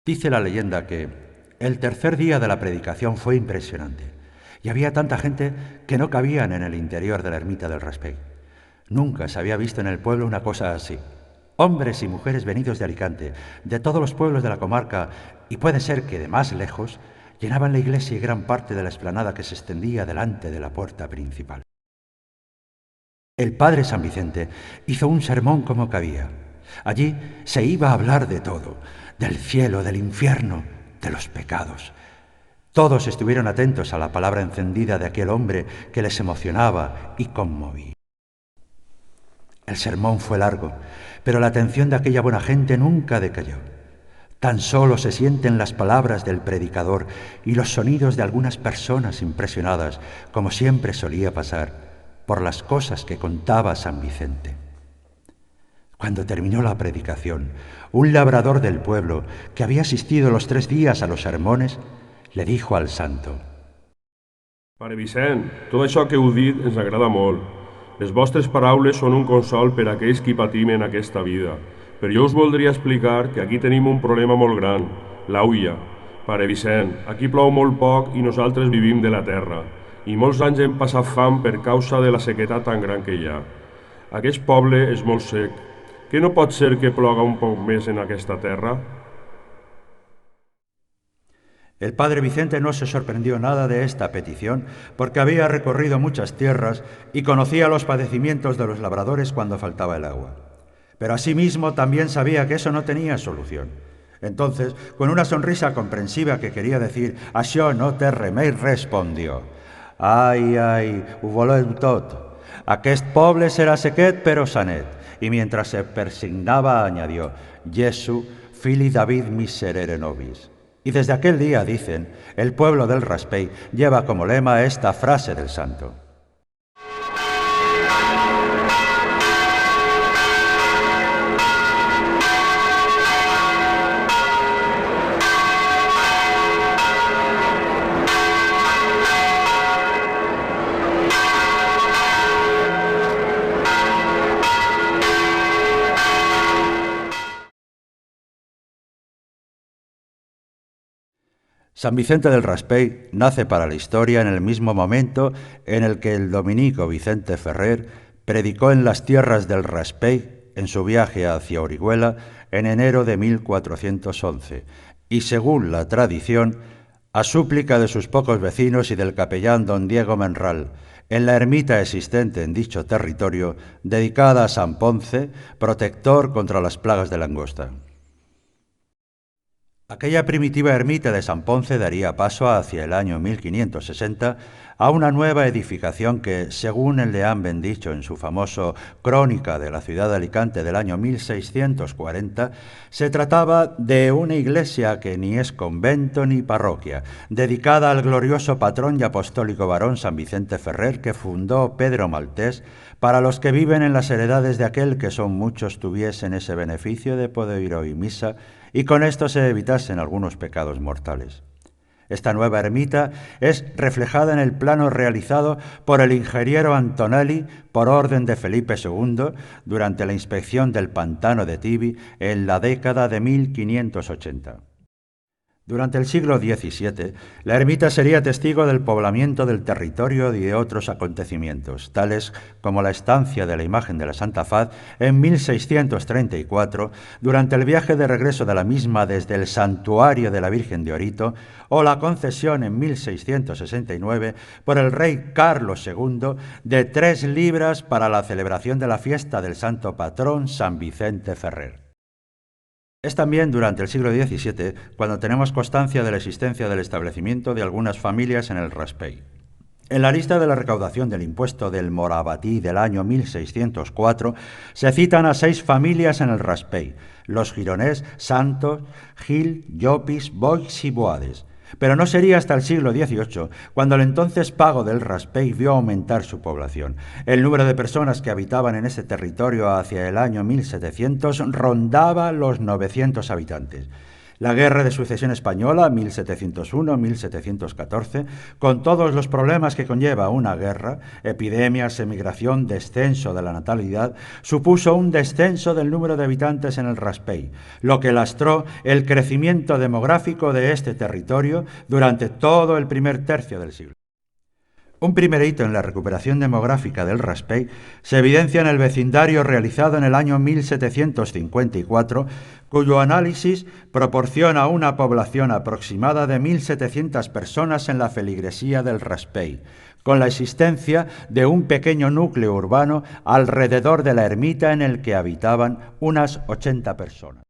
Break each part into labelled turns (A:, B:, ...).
A: Dice la leyenda que el tercer día de la predicación fue impresionante y había tanta gente que no cabían en el interior de la ermita del Raspey. Nunca se había visto en el pueblo una cosa así. Hombres y mujeres venidos de Alicante, de todos los pueblos de la comarca y puede ser que de más lejos, llenaban la iglesia y gran parte de la explanada que se extendía delante de la puerta principal. El padre San Vicente hizo un sermón como cabía. Allí se iba a hablar de todo, del cielo, del infierno, de los pecados. Todos estuvieron atentos a la palabra encendida de aquel hombre que les emocionaba y conmovía. El sermón fue largo, pero la atención de aquella buena gente nunca decayó. Tan solo se sienten las palabras del predicador y los sonidos de algunas personas impresionadas, como siempre solía pasar, por las cosas que contaba San Vicente. Cuando terminó la predicación, un labrador del pueblo, que había asistido los 3 días a los sermones, le dijo al santo:
B: Pare Vicent, tot això que heu dit ens agrada molt. Les vostres paraules són un consol per a aquells que patim en aquesta vida. Però jo us voldria explicar que aquí tenim un problema molt gran, l'aulla. Pare Vicent, aquí plou molt poc i nosaltres vivim de la terra. I molts anys hem passat fam per causa de la sequedat tan gran que hi ha. Aquest poble és molt sec. Què no pot ser que ploga un poc més en aquesta terra?
A: El padre Vicente no se sorprendió nada de esta petición porque había recorrido muchas tierras y conocía los padecimientos de los labradores cuando faltaba el agua. Pero asimismo también sabía que eso no tenía solución. Entonces, con una sonrisa comprensiva que quería decir «Això no té remei», respondió: «Ai, ai, ho voleu tot. Aquest poble serà sequet però sanet». Y mientras se persignaba añadió: «Jesu, fili David miserere nobis». Y desde aquel día, dicen, el pueblo del Raspey lleva como lema esta frase del santo: San Vicente del Raspey nace para la historia en el mismo momento en el que el dominico Vicente Ferrer predicó en las tierras del Raspey en su viaje hacia Orihuela en enero de 1411, y según la tradición, a súplica de sus pocos vecinos y del capellán don Diego Menral, en la ermita existente en dicho territorio, dedicada a San Ponce, protector contra las plagas de langosta. Aquella primitiva ermita de San Ponce daría paso hacia el año 1560 a una nueva edificación que, según el Deán Bendicho en su famoso Crónica de la ciudad de Alicante del año 1640, se trataba de una iglesia que ni es convento ni parroquia, dedicada al glorioso patrón y apostólico varón San Vicente Ferrer que fundó Pedro Maltés, para los que viven en las heredades de aquel que son muchos tuviesen ese beneficio de poder ir oír misa y con esto se evitasen algunos pecados mortales. Esta nueva ermita es reflejada en el plano realizado por el ingeniero Antonelli por orden de Felipe II durante la inspección del pantano de Tibi en la década de 1580. Durante el siglo XVII, la ermita sería testigo del poblamiento del territorio y de otros acontecimientos, tales como la estancia de la imagen de la Santa Faz en 1634, durante el viaje de regreso de la misma desde el santuario de la Virgen de Orito, o la concesión en 1669 por el rey Carlos II de 3 libras para la celebración de la fiesta del santo patrón San Vicente Ferrer. Es también durante el siglo XVII cuando tenemos constancia de la existencia del establecimiento de algunas familias en el Raspey. En la lista de la recaudación del impuesto del Morabatí del año 1604 se citan a 6 familias en el Raspey: los gironés Santos, Gil, Llopis, Boix y Boades. Pero no sería hasta el siglo XVIII cuando el entonces pago del Raspey vio aumentar su población. El número de personas que habitaban en ese territorio hacia el año 1700 rondaba los 900 habitantes. La Guerra de Sucesión Española, 1701-1714, con todos los problemas que conlleva una guerra, epidemias, emigración, descenso de la natalidad, supuso un descenso del número de habitantes en el Raspeig, lo que lastró el crecimiento demográfico de este territorio durante todo el primer tercio del siglo. Un primer hito en la recuperación demográfica del Raspeig se evidencia en el vecindario realizado en el año 1754, cuyo análisis proporciona una población aproximada de 1.700 personas en la feligresía del Raspeig, con la existencia de un pequeño núcleo urbano alrededor de la ermita en el que habitaban unas 80 personas.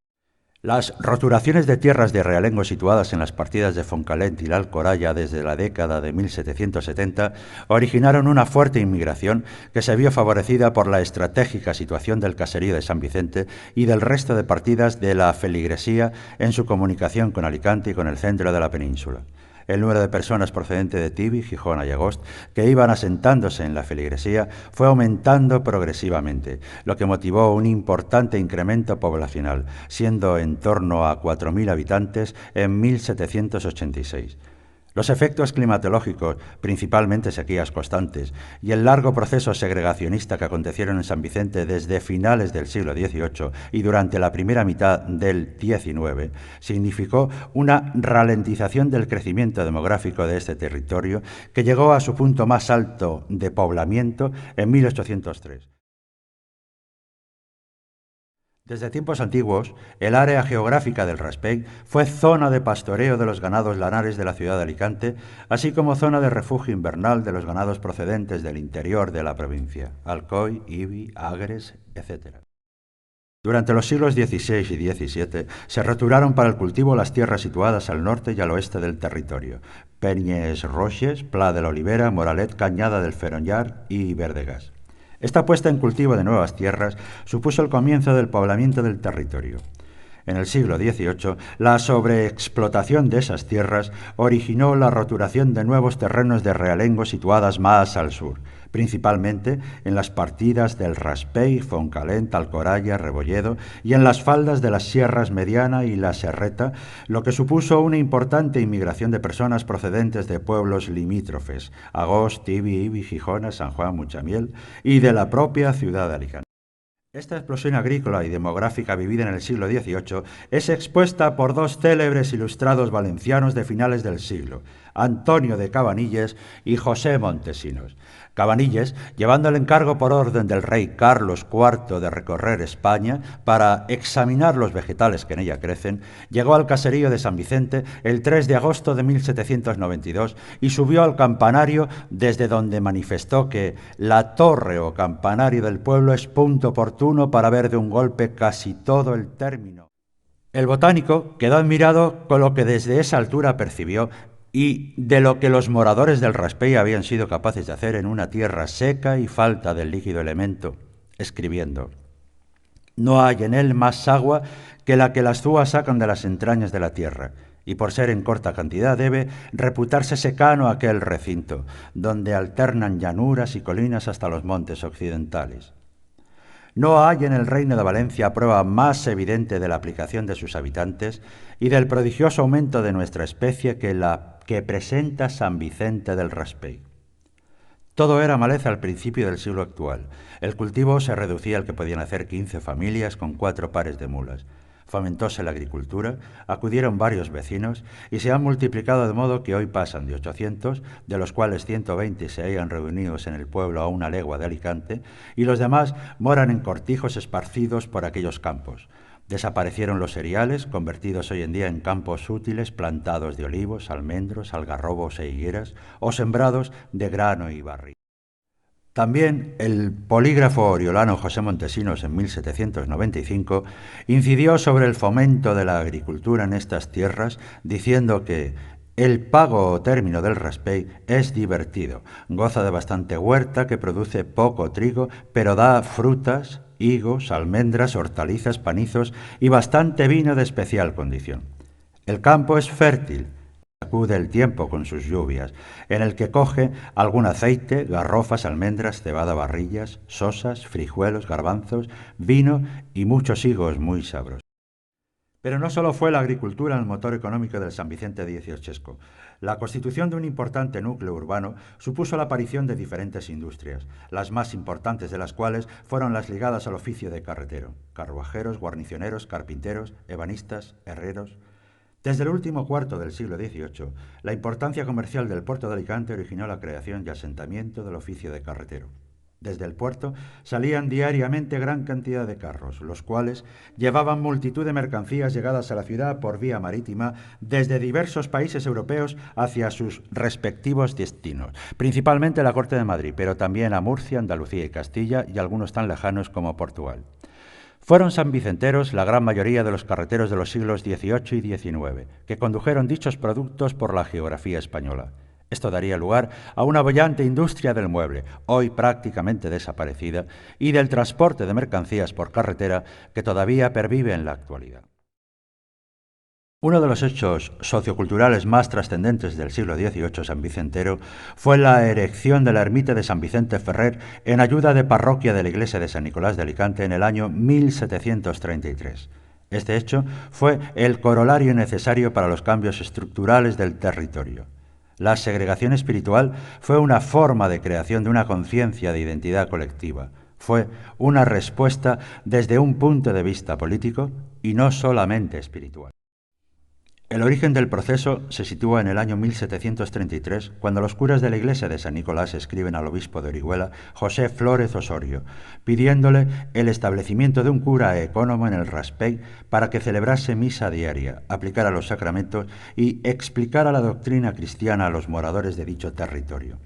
A: Las roturaciones de tierras de realengo situadas en las partidas de Foncalent y la Alcoraya desde la década de 1770 originaron una fuerte inmigración que se vio favorecida por la estratégica situación del caserío de San Vicente y del resto de partidas de la feligresía en su comunicación con Alicante y con el centro de la península. El número de personas procedente de Tibi, Gijona y Agost que iban asentándose en la feligresía fue aumentando progresivamente, lo que motivó un importante incremento poblacional, siendo en torno a 4.000 habitantes en 1786. Los efectos climatológicos, principalmente sequías constantes, y el largo proceso segregacionista que acontecieron en San Vicente desde finales del siglo XVIII y durante la primera mitad del XIX, significó una ralentización del crecimiento demográfico de este territorio que llegó a su punto más alto de poblamiento en 1803. Desde tiempos antiguos, el área geográfica del Raspeig fue zona de pastoreo de los ganados lanares de la ciudad de Alicante, así como zona de refugio invernal de los ganados procedentes del interior de la provincia, Alcoy, Ibi, Agres, etc. Durante los siglos XVI y XVII se roturaron para el cultivo las tierras situadas al norte y al oeste del territorio: Penyes Roches, Pla de la Olivera, Moralet, Cañada del Feronyar y Verdegas. Esta puesta en cultivo de nuevas tierras supuso el comienzo del poblamiento del territorio. En el siglo XVIII, la sobreexplotación de esas tierras originó la roturación de nuevos terrenos de realengo situadas más al sur, principalmente en las partidas del Raspeig, Foncalent, Alcoraya, Rebolledo y en las faldas de las sierras Mediana y la Serreta, lo que supuso una importante inmigración de personas procedentes de pueblos limítrofes, Agost, Tibi, Ibi, Gijona, San Juan, Muchamiel, y de la propia ciudad de Alicante. Esta explosión agrícola y demográfica vivida en el siglo XVIII es expuesta por dos célebres ilustrados valencianos de finales del siglo, Antonio de Cabanilles y José Montesinos. Cabanilles, llevando el encargo por orden del rey Carlos IV de recorrer España para examinar los vegetales que en ella crecen, llegó al caserío de San Vicente el 3 de agosto de 1792 y subió al campanario, desde donde manifestó que la torre o campanario del pueblo es punto oportuno para ver de un golpe casi todo el término. El botánico quedó admirado con lo que desde esa altura percibió y de lo que los moradores del Raspeig habían sido capaces de hacer en una tierra seca y falta del líquido elemento, escribiendo: «No hay en él más agua que la que las zúas sacan de las entrañas de la tierra, y por ser en corta cantidad debe reputarse secano aquel recinto, donde alternan llanuras y colinas hasta los montes occidentales. No hay en el Reino de Valencia prueba más evidente de la aplicación de sus habitantes y del prodigioso aumento de nuestra especie que la que presenta San Vicente del Raspeig». Todo era maleza al principio del siglo actual. El cultivo se reducía al que podían hacer 15 familias con 4 pares de mulas. Fomentóse la agricultura, acudieron varios vecinos y se han multiplicado de modo que hoy pasan de 800, de los cuales 120 se hallan reunidos en el pueblo a 1 legua de Alicante, y los demás moran en cortijos esparcidos por aquellos campos. Desaparecieron los cereales, convertidos hoy en día en campos útiles plantados de olivos, almendros, algarrobos e higueras, o sembrados de grano y barril. También el polígrafo oriolano José Montesinos en 1795 incidió sobre el fomento de la agricultura en estas tierras, diciendo que el pago o término del Raspeig es divertido, goza de bastante huerta que produce poco trigo, pero da frutas, higos, almendras, hortalizas, panizos y bastante vino de especial condición. El campo es fértil, acude el tiempo con sus lluvias, en el que coge algún aceite, garrofas, almendras, cebada, barrillas, sosas, frijuelos, garbanzos, vino y muchos higos muy sabrosos. Pero no solo fue la agricultura el motor económico del San Vicente dieciochesco. La constitución de un importante núcleo urbano supuso la aparición de diferentes industrias, las más importantes de las cuales fueron las ligadas al oficio de carretero: carruajeros, guarnicioneros, carpinteros, ebanistas, herreros. Desde el último cuarto del siglo XVIII, la importancia comercial del puerto de Alicante originó la creación y asentamiento del oficio de carretero. Desde el puerto salían diariamente gran cantidad de carros, los cuales llevaban multitud de mercancías llegadas a la ciudad por vía marítima desde diversos países europeos hacia sus respectivos destinos, principalmente la Corte de Madrid, pero también a Murcia, Andalucía y Castilla, y algunos tan lejanos como Portugal. Fueron sanvicenteros la gran mayoría de los carreteros de los siglos XVIII y XIX, que condujeron dichos productos por la geografía española. Esto daría lugar a una boyante industria del mueble, hoy prácticamente desaparecida, y del transporte de mercancías por carretera, que todavía pervive en la actualidad. Uno de los hechos socioculturales más trascendentes del siglo XVIII sanvicentero fue la erección de la ermita de San Vicente Ferrer en ayuda de parroquia de la iglesia de San Nicolás de Alicante en el año 1733. Este hecho fue el corolario necesario para los cambios estructurales del territorio. La segregación espiritual fue una forma de creación de una conciencia de identidad colectiva. Fue una respuesta desde un punto de vista político y no solamente espiritual. El origen del proceso se sitúa en el año 1733, cuando los curas de la iglesia de San Nicolás escriben al obispo de Orihuela, José Flórez Osorio, pidiéndole el establecimiento de un cura ecónomo en el Raspey para que celebrase misa diaria, aplicara los sacramentos y explicara la doctrina cristiana a los moradores de dicho territorio.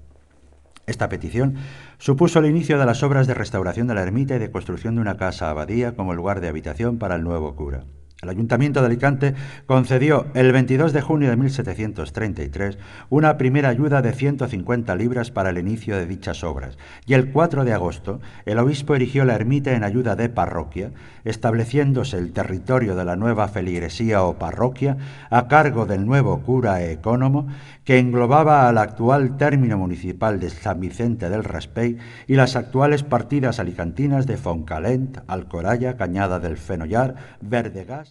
A: Esta petición supuso el inicio de las obras de restauración de la ermita y de construcción de una casa abadía como lugar de habitación para el nuevo cura. El Ayuntamiento de Alicante concedió el 22 de junio de 1733 una primera ayuda de 150 libras para el inicio de dichas obras, y el 4 de agosto el obispo erigió la ermita en ayuda de parroquia, estableciéndose el territorio de la nueva feligresía o parroquia a cargo del nuevo cura ecónomo, que englobaba al actual término municipal de San Vicente del Raspey y las actuales partidas alicantinas de Fontcalent, Alcoraya, Cañada del Fenollar, Verdegas.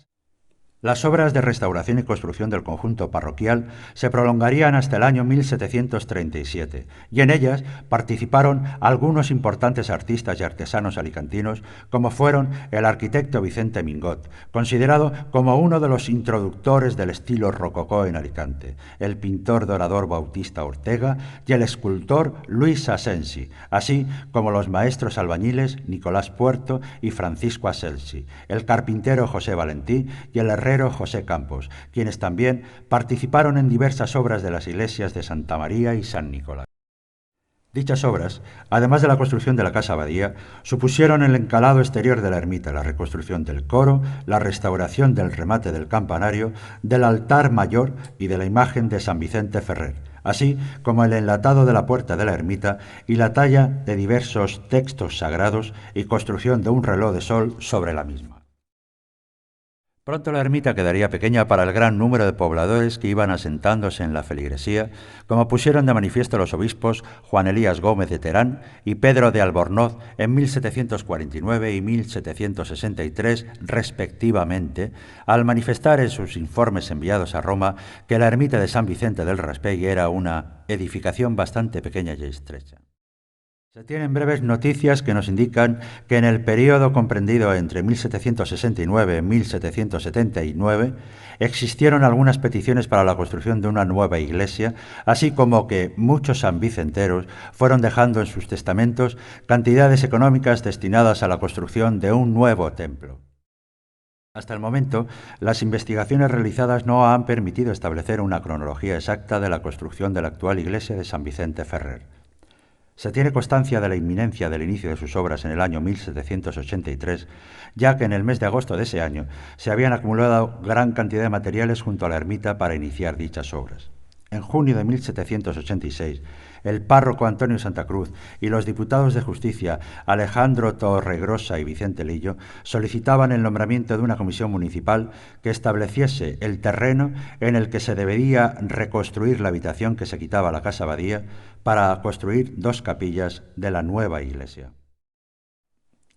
A: Las obras de restauración y construcción del conjunto parroquial se prolongarían hasta el año 1737, y en ellas participaron algunos importantes artistas y artesanos alicantinos, como fueron el arquitecto Vicente Mingot, considerado como uno de los introductores del estilo rococó en Alicante, el pintor dorador Bautista Ortega y el escultor Luis Asensi, así como los maestros albañiles Nicolás Puerto y Francisco Aselsi, el carpintero José Valentí y el herrero José Campos, quienes también participaron en diversas obras de las iglesias de Santa María y San Nicolás. Dichas obras, además de la construcción de la casa abadía, supusieron el encalado exterior de la ermita, la reconstrucción del coro, la restauración del remate del campanario, del altar mayor y de la imagen de San Vicente Ferrer, así como el enlatado de la puerta de la ermita y la talla de diversos textos sagrados y construcción de un reloj de sol sobre la misma. Pronto la ermita quedaría pequeña para el gran número de pobladores que iban asentándose en la feligresía, como pusieron de manifiesto los obispos Juan Elías Gómez de Terán y Pedro de Albornoz en 1749 y 1763, respectivamente, al manifestar en sus informes enviados a Roma que la ermita de San Vicente del Raspey era una edificación bastante pequeña y estrecha. Se tienen breves noticias que nos indican que en el periodo comprendido entre 1769 y 1779 existieron algunas peticiones para la construcción de una nueva iglesia, así como que muchos sanvicenteros fueron dejando en sus testamentos cantidades económicas destinadas a la construcción de un nuevo templo. Hasta el momento, las investigaciones realizadas no han permitido establecer una cronología exacta de la construcción de la actual iglesia de San Vicente Ferrer. Se tiene constancia de la inminencia del inicio de sus obras en el año 1783, ya que en el mes de agosto de ese año se habían acumulado gran cantidad de materiales junto a la ermita para iniciar dichas obras. En junio de 1786, el párroco Antonio Santa Cruz y los diputados de Justicia Alejandro Torregrosa y Vicente Lillo solicitaban el nombramiento de una comisión municipal que estableciese el terreno en el que se debería reconstruir la habitación que se quitaba a la casa abadía para construir 2 capillas de la nueva iglesia.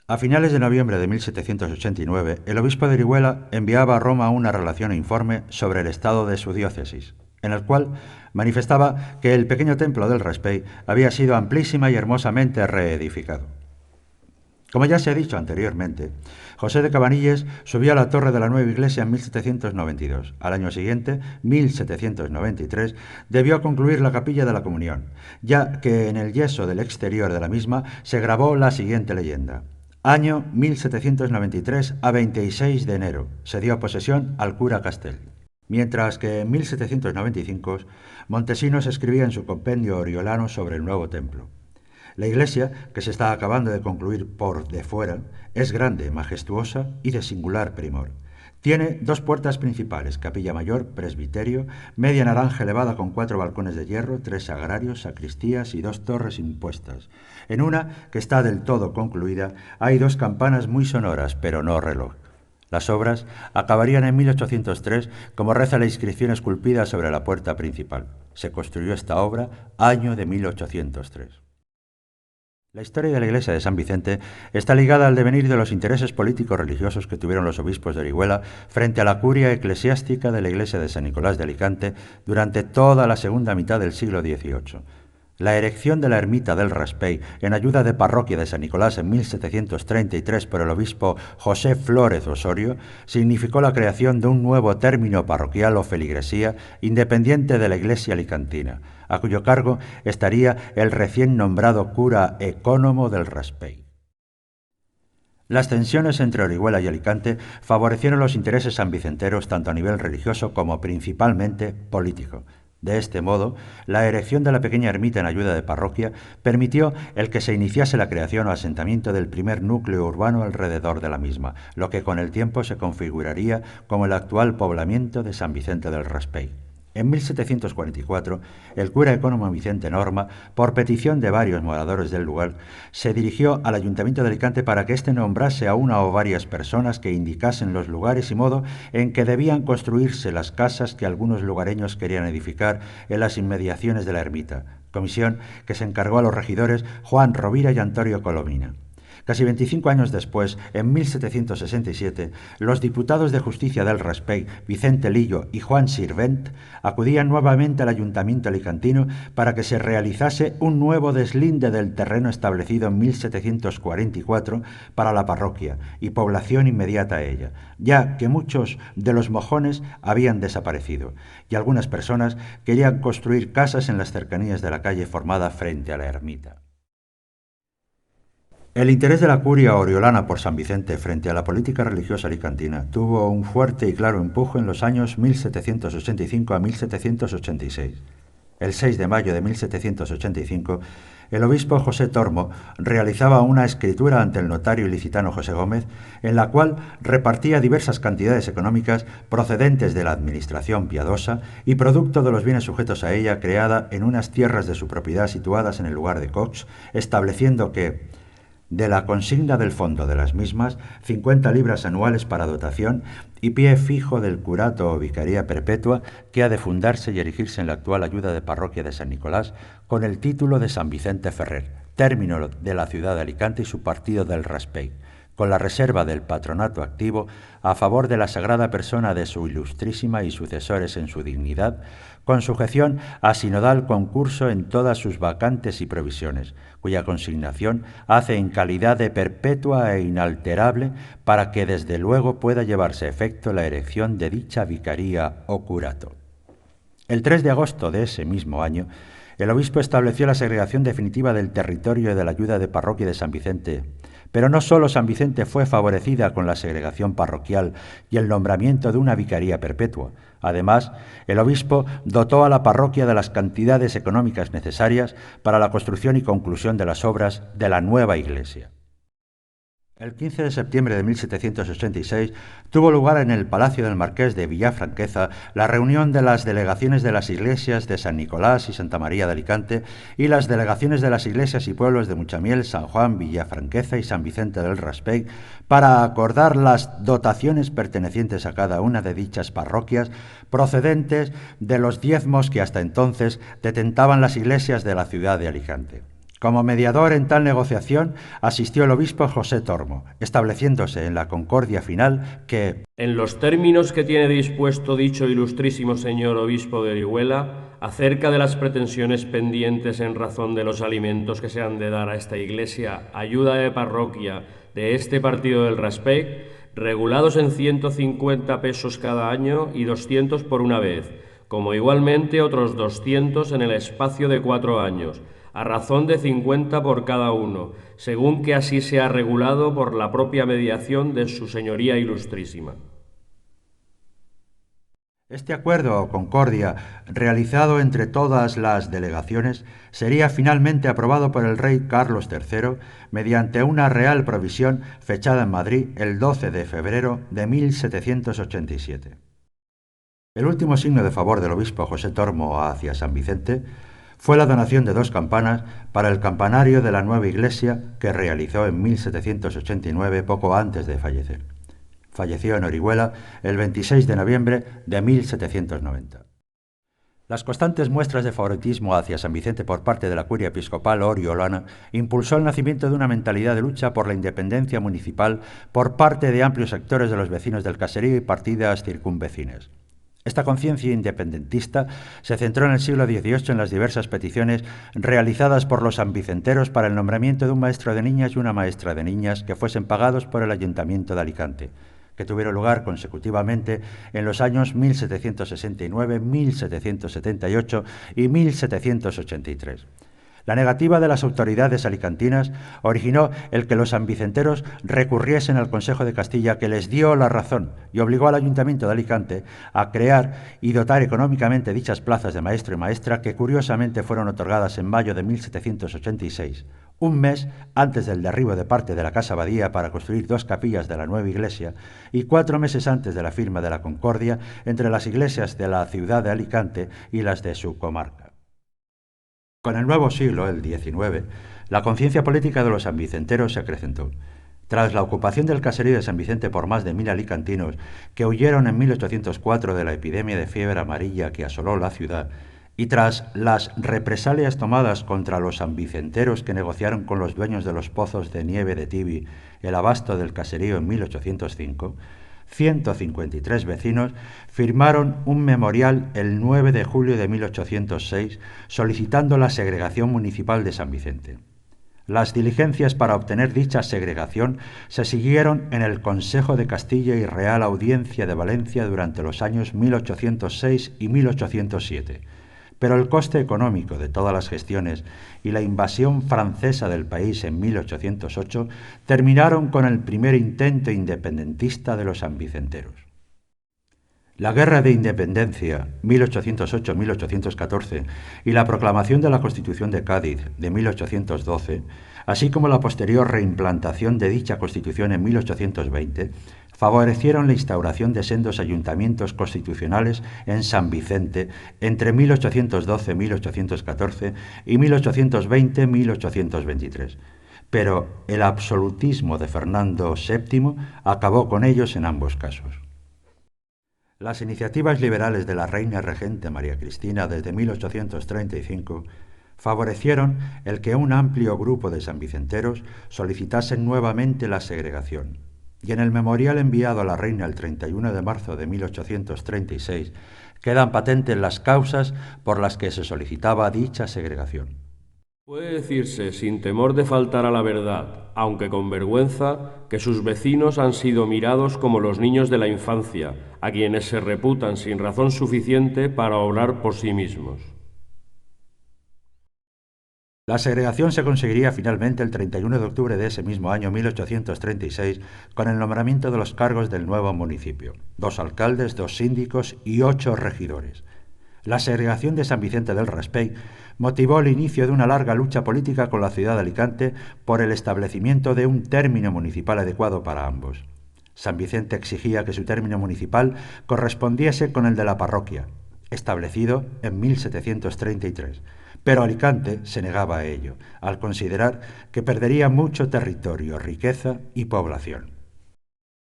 A: A finales de noviembre de 1789, el obispo de Orihuela enviaba a Roma una relación e informe sobre el estado de su diócesis, en el cual manifestaba que el pequeño templo del Raspey había sido amplísima y hermosamente reedificado. Como ya se ha dicho anteriormente, José de Cabanilles subió a la torre de la nueva iglesia en 1792. Al año siguiente, 1793, debió concluir la capilla de la Comunión, ya que en el yeso del exterior de la misma se grabó la siguiente leyenda. Año 1793 a 26 de enero, se dio posesión al cura Castell. Mientras que en 1795 Montesinos escribía en su compendio oriolano sobre el nuevo templo. La iglesia, que se está acabando de concluir por de fuera, es grande, majestuosa y de singular primor. Tiene dos puertas principales, capilla mayor, presbiterio, media naranja elevada con 4 balcones de hierro, 3 sagrarios, sacristías y 2 torres impuestas. En una, que está del todo concluida, hay 2 campanas muy sonoras, pero no reloj. Las obras acabarían en 1803, como reza la inscripción esculpida sobre la puerta principal. Se construyó esta obra año de 1803. La historia de la iglesia de San Vicente está ligada al devenir de los intereses políticos religiosos que tuvieron los obispos de Orihuela frente a la curia eclesiástica de la iglesia de San Nicolás de Alicante durante toda la segunda mitad del siglo XVIII. La erección de la ermita del Raspey en ayuda de parroquia de San Nicolás en 1733 por el obispo José Flórez Osorio significó la creación de un nuevo término parroquial o feligresía independiente de la iglesia alicantina, a cuyo cargo estaría el recién nombrado cura ecónomo del Raspey. Las tensiones entre Orihuela y Alicante favorecieron los intereses sanvicenteros tanto a nivel religioso como principalmente político. De este modo, la erección de la pequeña ermita en ayuda de parroquia permitió el que se iniciase la creación o asentamiento del primer núcleo urbano alrededor de la misma, lo que con el tiempo se configuraría como el actual poblamiento de San Vicente del Raspey. En 1744, el cura ecónomo Vicente Norma, por petición de varios moradores del lugar, se dirigió al Ayuntamiento de Alicante para que éste nombrase a una o varias personas que indicasen los lugares y modo en que debían construirse las casas que algunos lugareños querían edificar en las inmediaciones de la ermita, comisión que se encargó a los regidores Juan Rovira y Antonio Colomina. Casi 25 años después, en 1767, los diputados de Justicia del Raspey, Vicente Lillo y Juan Sirvent, acudían nuevamente al ayuntamiento alicantino para que se realizase un nuevo deslinde del terreno establecido en 1744 para la parroquia y población inmediata a ella, ya que muchos de los mojones habían desaparecido y algunas personas querían construir casas en las cercanías de la calle formada frente a la ermita. El interés de la curia oriolana por San Vicente frente a la política religiosa alicantina tuvo un fuerte y claro empuje en los años 1785 a 1786. El 6 de mayo de 1785, el obispo José Tormo realizaba una escritura ante el notario ilicitano José Gómez, en la cual repartía diversas cantidades económicas procedentes de la administración piadosa y producto de los bienes sujetos a ella creada en unas tierras de su propiedad situadas en el lugar de Cox, estableciendo que de la consigna del fondo de las mismas, 50 libras anuales para dotación y pie fijo del curato o vicaría perpetua que ha de fundarse y erigirse en la actual ayuda de parroquia de San Nicolás con el título de San Vicente Ferrer, término de la ciudad de Alicante y su partido del Raspey, con la reserva del patronato activo a favor de la sagrada persona de su ilustrísima y sucesores en su dignidad, con sujeción a sinodal concurso en todas sus vacantes y provisiones, cuya consignación hace en calidad de perpetua e inalterable para que desde luego pueda llevarse a efecto la erección de dicha vicaría o curato. El 3 de agosto de ese mismo año, el obispo estableció la segregación definitiva del territorio de la ayuda de parroquia de San Vicente. Pero no solo San Vicente fue favorecida con la segregación parroquial y el nombramiento de una vicaría perpetua. Además, el obispo dotó a la parroquia de las cantidades económicas necesarias para la construcción y conclusión de las obras de la nueva iglesia. El 15 de septiembre de 1786 tuvo lugar en el Palacio del Marqués de Villafranqueza la reunión de las delegaciones de las iglesias de San Nicolás y Santa María de Alicante y las delegaciones de las iglesias y pueblos de Muchamiel, San Juan, Villafranqueza y San Vicente del Raspey para acordar las dotaciones pertenecientes a cada una de dichas parroquias procedentes de los diezmos que hasta entonces detentaban las iglesias de la ciudad de Alicante. Como mediador en tal negociación asistió el obispo José Tormo, estableciéndose en la concordia final que,
C: en los términos que tiene dispuesto dicho ilustrísimo señor obispo de Orihuela, acerca de las pretensiones pendientes en razón de los alimentos que se han de dar a esta iglesia, ayuda de parroquia de este partido del Raspey, regulados en 150 pesos cada año y 200 por una vez, como igualmente otros 200 en el espacio de 4 años, a razón de 50 por cada uno, según que así sea regulado por la propia mediación de su señoría ilustrísima.
A: este acuerdo o concordia, realizado entre todas las delegaciones, sería finalmente aprobado por el rey Carlos III mediante una real provisión fechada en Madrid el 12 de febrero de 1787. El último signo de favor del obispo José Tormo hacia San Vicente fue la donación de 2 campanas para el campanario de la nueva iglesia que realizó en 1789, poco antes de fallecer. Falleció en Orihuela el 26 de noviembre de 1790. Las constantes muestras de favoritismo hacia San Vicente por parte de la curia episcopal oriolana impulsó el nacimiento de una mentalidad de lucha por la independencia municipal por parte de amplios sectores de los vecinos del caserío y partidas circunvecinas. Esta conciencia independentista se centró en el siglo XVIII en las diversas peticiones realizadas por los sanvicenteros para el nombramiento de un maestro de niñas y una maestra de niñas que fuesen pagados por el Ayuntamiento de Alicante, que tuvieron lugar consecutivamente en los años 1769, 1778 y 1783. La negativa de las autoridades alicantinas originó el que los sanvicenteros recurriesen al Consejo de Castilla, que les dio la razón y obligó al Ayuntamiento de Alicante a crear y dotar económicamente dichas plazas de maestro y maestra, que curiosamente fueron otorgadas en mayo de 1786, un mes antes del derribo de parte de la Casa Abadía para construir 2 capillas de la nueva iglesia y 4 meses antes de la firma de la concordia entre las iglesias de la ciudad de Alicante y las de su comarca. Con el nuevo siglo, el XIX, la conciencia política de los sanvicenteros se acrecentó. Tras la ocupación del caserío de San Vicente por más de 1000 alicantinos que huyeron en 1804 de la epidemia de fiebre amarilla que asoló la ciudad, y tras las represalias tomadas contra los sanvicenteros que negociaron con los dueños de los pozos de nieve de Tibi el abasto del caserío en 1805, 153 vecinos firmaron un memorial el 9 de julio de 1806 solicitando la segregación municipal de San Vicente. Las diligencias para obtener dicha segregación se siguieron en el Consejo de Castilla y Real Audiencia de Valencia durante los años 1806 y 1807. Pero el coste económico de todas las gestiones y la invasión francesa del país en 1808 terminaron con el primer intento independentista de los sanvicenteros. La Guerra de Independencia, 1808-1814, y la proclamación de la Constitución de Cádiz, de 1812, así como la posterior reimplantación de dicha Constitución en 1820, favorecieron la instauración de sendos ayuntamientos constitucionales en San Vicente entre 1812-1814 y 1820-1823. Pero el absolutismo de Fernando VII acabó con ellos en ambos casos. Las iniciativas liberales de la reina regente María Cristina desde 1835 favorecieron el que un amplio grupo de sanvicenteros solicitasen nuevamente la segregación. Y en el memorial enviado a la reina el 31 de marzo de 1836 quedan patentes las causas por las que se solicitaba dicha segregación.
C: Puede decirse, sin temor de faltar a la verdad, aunque con vergüenza, que sus vecinos han sido mirados como los niños de la infancia, a quienes se reputan sin razón suficiente para obrar por sí mismos.
A: La segregación se conseguiría finalmente el 31 de octubre de ese mismo año 1836 con el nombramiento de los cargos del nuevo municipio, 2 alcaldes, 2 síndicos y 8 regidores. La segregación de San Vicente del Raspey motivó el inicio de una larga lucha política con la ciudad de Alicante por el establecimiento de un término municipal adecuado para ambos. San Vicente exigía que su término municipal correspondiese con el de la parroquia, establecido en 1733, pero Alicante se negaba a ello, al considerar que perdería mucho territorio, riqueza y población.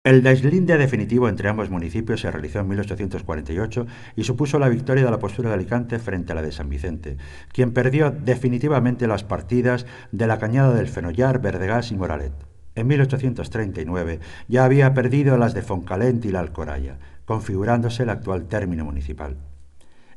A: El deslinde definitivo entre ambos municipios se realizó en 1848 y supuso la victoria de la postura de Alicante frente a la de San Vicente, quien perdió definitivamente las partidas de la Cañada del Fenollar, Verdegás y Moralet. En 1839 ya había perdido las de Foncalent y la Alcoraya, configurándose el actual término municipal.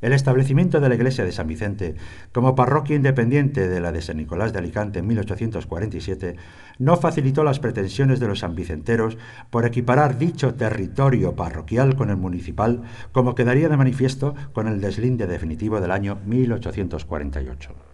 A: El establecimiento de la iglesia de San Vicente como parroquia independiente de la de San Nicolás de Alicante en 1847 no facilitó las pretensiones de los sanvicenteros por equiparar dicho territorio parroquial con el municipal, como quedaría de manifiesto con el deslinde definitivo del año 1848.